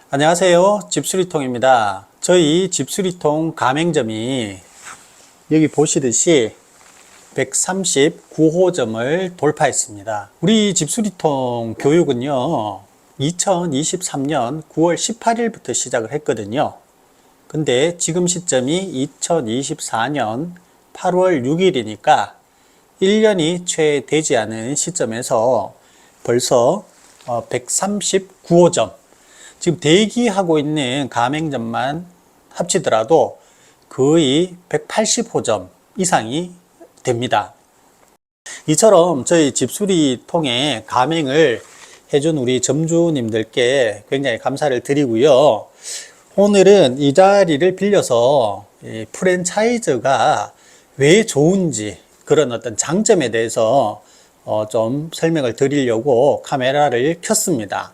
안녕하세요. 집수리통입니다. 저희 집수리통 가맹점이 여기 보시듯이 139호점을 돌파했습니다. 우리 집수리통 교육은요, 2023년 9월 18일부터 시작을 했거든요. 근데 지금 시점이 2024년 8월 6일이니까 1년이 채 되지 않은 시점에서 벌써 139호점, 지금 대기하고 있는 가맹점만 합치더라도 거의 180호점 이상이 됩니다. 이처럼 저희 집수리통에 가맹을 해준 우리 점주님들께 굉장히 감사를 드리고요. 오늘은 이 자리를 빌려서 프랜차이즈가 왜 좋은지 그런 어떤 장점에 대해서 좀 설명을 드리려고 카메라를 켰습니다.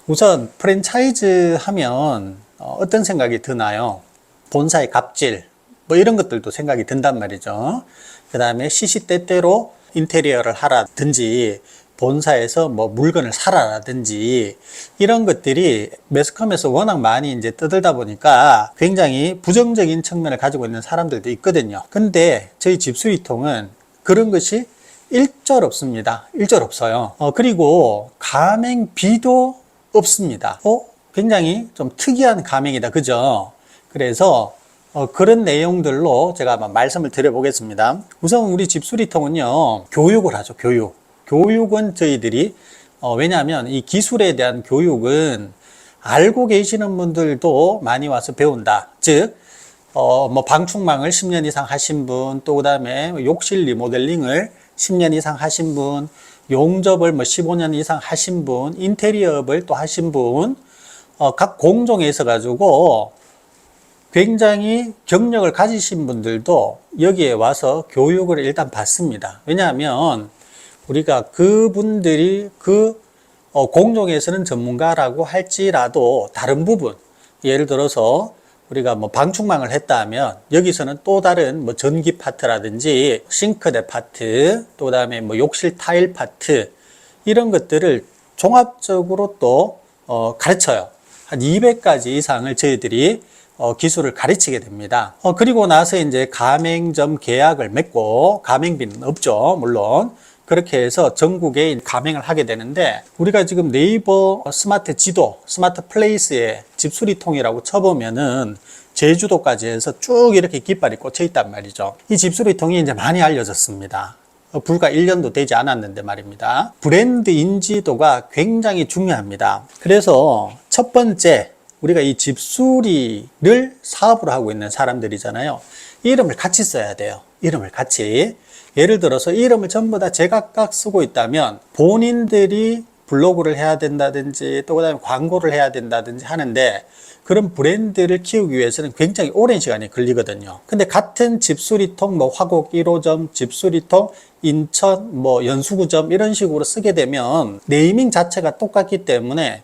우선 프랜차이즈 하면 어떤 생각이 드나요? 본사의 갑질 뭐 이런 것들도 생각이 든단 말이죠. 그 다음에 시시때때로 인테리어를 하라든지 본사에서 뭐 물건을 사라라든지 이런 것들이 매스컴에서 워낙 많이 이제 떠들다 보니까 굉장히 부정적인 측면을 가지고 있는 사람들도 있거든요. 근데 저희 집수리통은 그런 것이 일절 없습니다. 일절 없어요. 그리고 가맹비도 없습니다. 굉장히 좀 특이한 가맹이다. 그죠? 그래서 그런 내용들로 제가 한번 말씀을 드려보겠습니다. 우선 우리 집수리통은요, 교육을 하죠. 교육은 저희들이 왜냐하면 이 기술에 대한 교육은 알고 계시는 분들도 많이 와서 배운다. 즉 뭐 방충망을 10년 이상 하신 분, 또 그다음에 욕실 리모델링을 10년 이상 하신 분, 용접을 뭐 15년 이상 하신 분, 인테리어업을 또 하신 분, 각 공종에 있어 가지고 굉장히 경력을 가지신 분들도 여기에 와서 교육을 일단 받습니다. 왜냐하면 우리가 그분들이 그 공종에서는 전문가라고 할지라도 다른 부분, 예를 들어서 우리가 뭐 방충망을 했다 하면 여기서는 또 다른 뭐 전기 파트라든지 싱크대 파트, 또 그다음에 뭐 욕실 타일 파트 이런 것들을 종합적으로 또 가르쳐요. 한 200가지 이상을 저희들이 기술을 가르치게 됩니다. 그리고 나서 이제 가맹점 계약을 맺고, 가맹비는 없죠, 물론. 그렇게 해서 전국에 가맹을 하게 되는데, 우리가 지금 네이버 스마트 지도, 스마트 플레이스에 집수리통이라고 쳐보면은 제주도까지 해서 쭉 이렇게 깃발이 꽂혀 있단 말이죠. 이 집수리통이 이제 많이 알려졌습니다. 불과 1년도 되지 않았는데 말입니다. 브랜드 인지도가 굉장히 중요합니다. 그래서 첫 번째, 우리가 이 집수리를 사업으로 하고 있는 사람들이잖아요. 이름을 같이 써야 돼요. 이름을 같이. 예를 들어서 이름을 전부 다 제각각 쓰고 있다면 본인들이 블로그를 해야 된다든지 또 그다음에 광고를 해야 된다든지 하는데 그런 브랜드를 키우기 위해서는 굉장히 오랜 시간이 걸리거든요. 근데 같은 집수리통 뭐 화곡 1호점, 집수리통 인천 뭐 연수구점 이런 식으로 쓰게 되면 네이밍 자체가 똑같기 때문에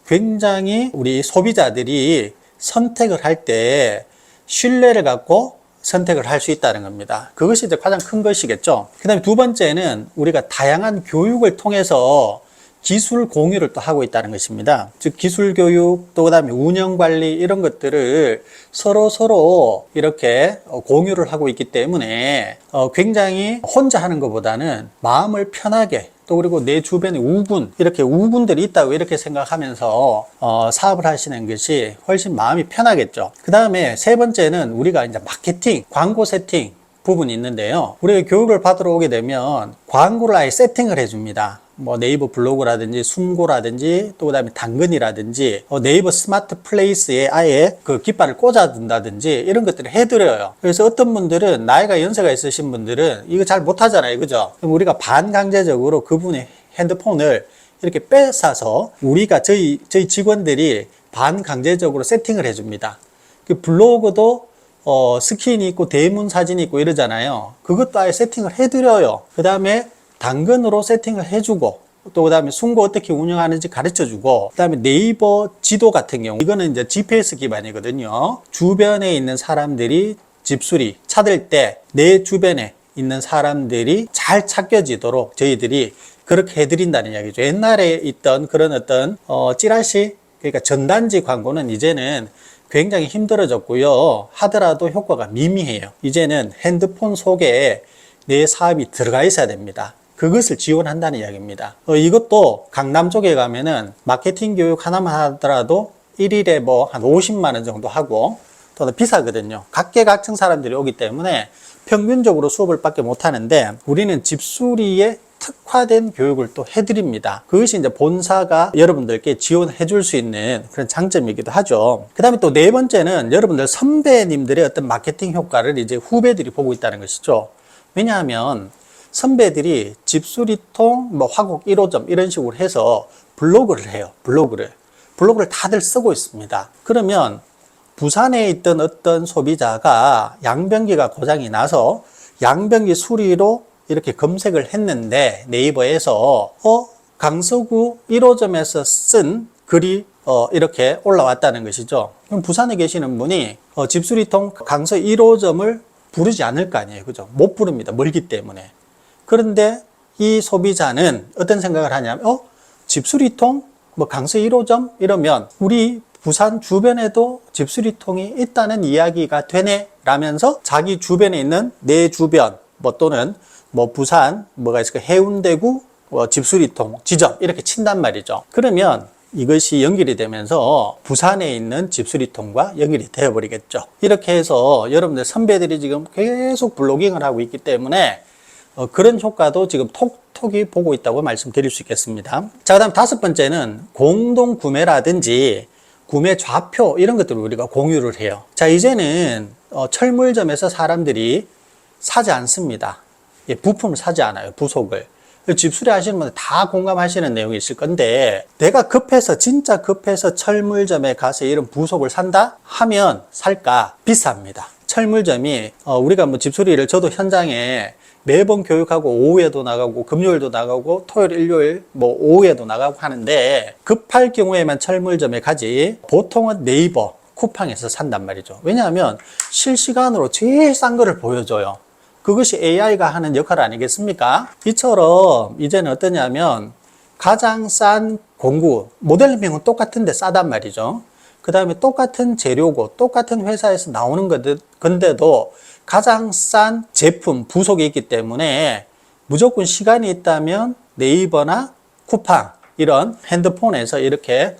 굉장히 우리 소비자들이 선택을 할 때 신뢰를 갖고 선택을 할 수 있다는 겁니다. 그것이 이제 가장 큰 것이겠죠. 그 다음에 두 번째는 우리가 다양한 교육을 통해서 기술 공유를 또 하고 있다는 것입니다. 즉 기술 교육, 또 그다음에 운영 관리 이런 것들을 서로 이렇게 공유를 하고 있기 때문에 굉장히 혼자 하는 것보다는 마음을 편하게, 또 그리고 내 주변에 이렇게 우군들이 있다고 이렇게 생각하면서 사업을 하시는 것이 훨씬 마음이 편하겠죠. 그 다음에 세 번째는 우리가 이제 마케팅, 광고 세팅 부분이 있는데요. 우리가 교육을 받으러 오게 되면 광고를 아예 세팅을 해줍니다. 뭐 네이버 블로그라든지 숨고라든지 또 그다음에 당근이라든지 네이버 스마트 플레이스에 아예 그 깃발을 꽂아둔다든지 이런 것들을 해드려요. 그래서 어떤 분들은 나이가 연세가 있으신 분들은 이거 잘 못하잖아요, 그죠? 그럼 우리가 반강제적으로 그분의 핸드폰을 이렇게 뺏어서 우리가 저희 직원들이 반강제적으로 세팅을 해줍니다. 그 블로그도 스킨이 있고 대문 사진이 있고 이러잖아요. 그것도 아예 세팅을 해드려요. 그 다음에 당근으로 세팅을 해주고, 또 그 다음에 숨고 어떻게 운영하는지 가르쳐주고, 그 다음에 네이버 지도 같은 경우 이거는 이제 GPS 기반이거든요. 주변에 있는 사람들이 집수리 찾을 때 내 주변에 있는 사람들이 잘 찾겨지도록 저희들이 그렇게 해드린다는 이야기죠. 옛날에 있던 그런 어떤 찌라시 그러니까 전단지 광고는 이제는 굉장히 힘들어졌고요. 하더라도 효과가 미미해요. 이제는 핸드폰 속에 내 사업이 들어가 있어야 됩니다. 그것을 지원한다는 이야기입니다. 이것도 강남 쪽에 가면은 마케팅 교육 하나만 하더라도 일일에 뭐 한 50만 원 정도 하고 또 비싸거든요. 각계각층 사람들이 오기 때문에 평균적으로 수업을 밖에 못 하는데 우리는 집수리에 특화된 교육을 또 해드립니다. 그것이 이제 본사가 여러분들께 지원해 줄 수 있는 그런 장점이기도 하죠. 그 다음에 또 네 번째는 여러분들 선배님들의 어떤 마케팅 효과를 이제 후배들이 보고 있다는 것이죠. 왜냐하면 선배들이 집수리통, 뭐 화곡 1호점 이런 식으로 해서 블로그를 해요. 블로그를 다들 쓰고 있습니다. 그러면 부산에 있던 어떤 소비자가 양변기가 고장이 나서 양변기 수리로 이렇게 검색을 했는데 네이버에서 강서구 1호점에서 쓴 글이 이렇게 올라왔다는 것이죠. 그럼 부산에 계시는 분이 집수리통 강서 1호점을 부르지 않을 거 아니에요. 그죠? 못 부릅니다. 멀기 때문에. 그런데 이 소비자는 어떤 생각을 하냐면 집수리통 뭐 강서 1호점 이러면 우리 부산 주변에도 집수리통이 있다는 이야기가 되네 라면서 자기 주변에 있는 내 주변 뭐 또는 뭐 부산 뭐가 있을까 해운대구 집수리통 지점 이렇게 친단 말이죠. 그러면 이것이 연결이 되면서 부산에 있는 집수리통과 연결이 되어버리겠죠. 이렇게 해서 여러분들 선배들이 지금 계속 블로깅을 하고 있기 때문에 그런 효과도 지금 톡톡이 보고 있다고 말씀드릴 수 있겠습니다. 자, 그 다음 다섯 번째는 공동 구매라든지 구매 좌표 이런 것들을 우리가 공유를 해요. 자, 이제는 철물점에서 사람들이 사지 않습니다. 부품을 사지 않아요. 부속을. 집수리 하시는 분들 다 공감하시는 내용이 있을 건데 내가 급해서 진짜 급해서 철물점에 가서 이런 부속을 산다 하면 살까? 비쌉니다. 철물점이 우리가 뭐 집수리를 저도 현장에 매번 교육하고 오후에도 나가고 금요일도 나가고 토요일 일요일 뭐 오후에도 나가고 하는데 급할 경우에만 철물점에 가지 보통은 네이버 쿠팡에서 산단 말이죠. 왜냐하면 실시간으로 제일 싼 거를 보여줘요. 그것이 AI가 하는 역할 아니겠습니까? 이처럼 이제는 어떠냐면 가장 싼 공구, 모델명은 똑같은데 싸단 말이죠. 그 다음에 똑같은 재료고 똑같은 회사에서 나오는 건데도 가장 싼 제품, 부속이 있기 때문에 무조건 시간이 있다면 네이버나 쿠팡 이런 핸드폰에서 이렇게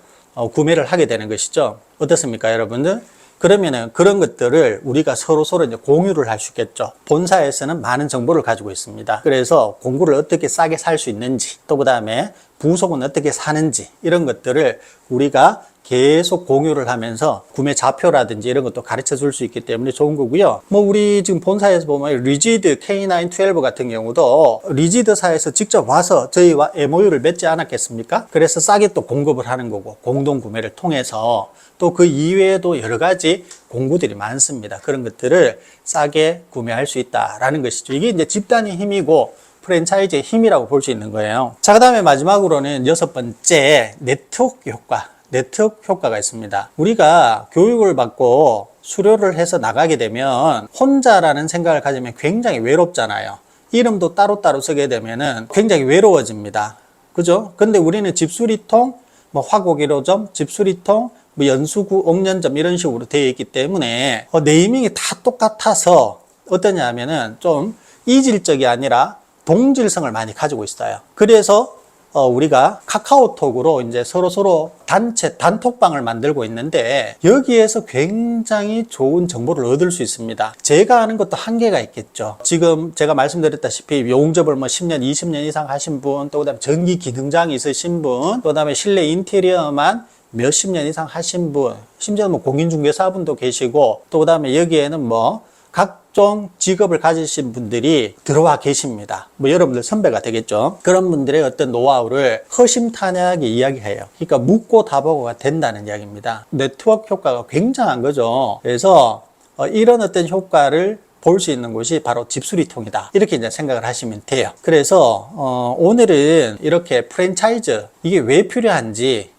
구매를 하게 되는 것이죠. 어떻습니까, 여러분들? 그러면은 그런 것들을 우리가 서로 이제 공유를 할 수 있겠죠. 본사에서는 많은 정보를 가지고 있습니다. 그래서 공구를 어떻게 싸게 살 수 있는지, 또 그 다음에 부속은 어떻게 사는지 이런 것들을 우리가 계속 공유를 하면서 구매 좌표라든지 이런 것도 가르쳐 줄 수 있기 때문에 좋은 거고요. 뭐 우리 지금 본사에서 보면 리지드 K912 같은 경우도 리지드사에서 직접 와서 저희와 MOU를 맺지 않았겠습니까? 그래서 싸게 또 공급을 하는 거고 공동 구매를 통해서 또 그 이외에도 여러 가지 공구들이 많습니다. 그런 것들을 싸게 구매할 수 있다라는 것이죠. 이게 이제 집단의 힘이고 프랜차이즈의 힘이라고 볼 수 있는 거예요. 자, 그 다음에 마지막으로는 여섯 번째 네트워크 효과. 네트워크 효과가 있습니다. 우리가 교육을 받고 수료를 해서 나가게 되면 혼자라는 생각을 가지면 굉장히 외롭잖아요. 이름도 따로따로 쓰게 되면은 굉장히 외로워집니다. 그죠? 근데 우리는 집수리통, 뭐 화곡 1호점, 집수리통, 뭐 연수구, 옥년점 이런 식으로 되어 있기 때문에 네이밍이 다 똑같아서 어떠냐면은 좀 이질적이 아니라 동질성을 많이 가지고 있어요. 그래서 우리가 카카오톡으로 이제 서로 단톡방을 만들고 있는데 여기에서 굉장히 좋은 정보를 얻을 수 있습니다. 제가 아는 것도 한계가 있겠죠. 지금 제가 말씀드렸다시피 용접을 뭐 10년, 20년 이상 하신 분, 또 그다음에 전기 기능장이 있으신 분, 또 그다음에 실내 인테리어만 몇십 년 이상 하신 분, 심지어 뭐 공인중개사분도 계시고, 또 그다음에 여기에는 뭐 각종 직업을 가지신 분들이 들어와 계십니다. 뭐 여러분들 선배가 되겠죠. 그런 분들의 어떤 노하우를 허심탄회하게 이야기해요. 그러니까 묻고 답하고가 된다는 이야기입니다. 네트워크 효과가 굉장한 거죠. 그래서 이런 어떤 효과를 볼 수 있는 곳이 바로 집수리통이다. 이렇게 이제 생각을 하시면 돼요. 그래서 오늘은 이렇게 프랜차이즈 이게 왜 필요한지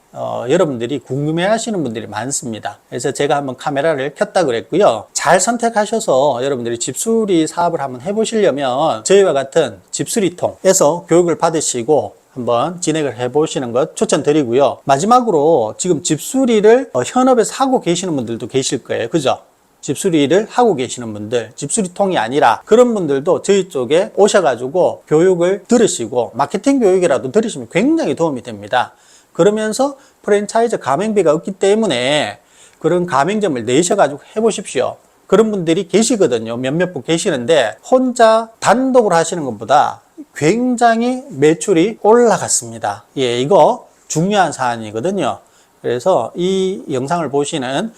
여러분들이 궁금해 하시는 분들이 많습니다. 그래서 제가 한번 카메라를 켰다 그랬고요. 잘 선택하셔서 여러분들이 집수리 사업을 한번 해보시려면 저희와 같은 집수리통에서 교육을 받으시고 한번 진행을 해 보시는 것 추천드리고요. 마지막으로 지금 집수리를 현업에서 하고 계시는 분들도 계실 거예요. 그죠? 집수리를 하고 계시는 분들, 집수리통이 아니라 그런 분들도 저희 쪽에 오셔가지고 교육을 들으시고 마케팅 교육이라도 들으시면 굉장히 도움이 됩니다. 그러면서 프랜차이즈 가맹비가 없기 때문에 그런 가맹점을 내셔가지고 해보십시오. 그런 분들이 계시거든요. 몇몇 분 계시는데 혼자 단독으로 하시는 것보다 굉장히 매출이 올라갔습니다. 예, 이거 중요한 사안이거든요. 그래서 이 영상을 보시는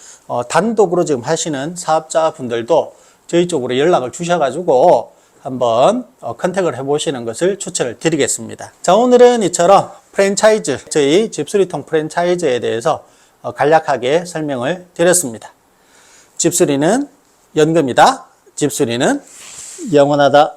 단독으로 지금 하시는 사업자분들도 저희 쪽으로 연락을 주셔가지고 한번 컨택을 해보시는 것을 추천을 드리겠습니다. 자, 오늘은 이처럼 프랜차이즈, 저희 집수리통 프랜차이즈에 대해서 간략하게 설명을 드렸습니다. 집수리는 연금이다. 집수리는 영원하다.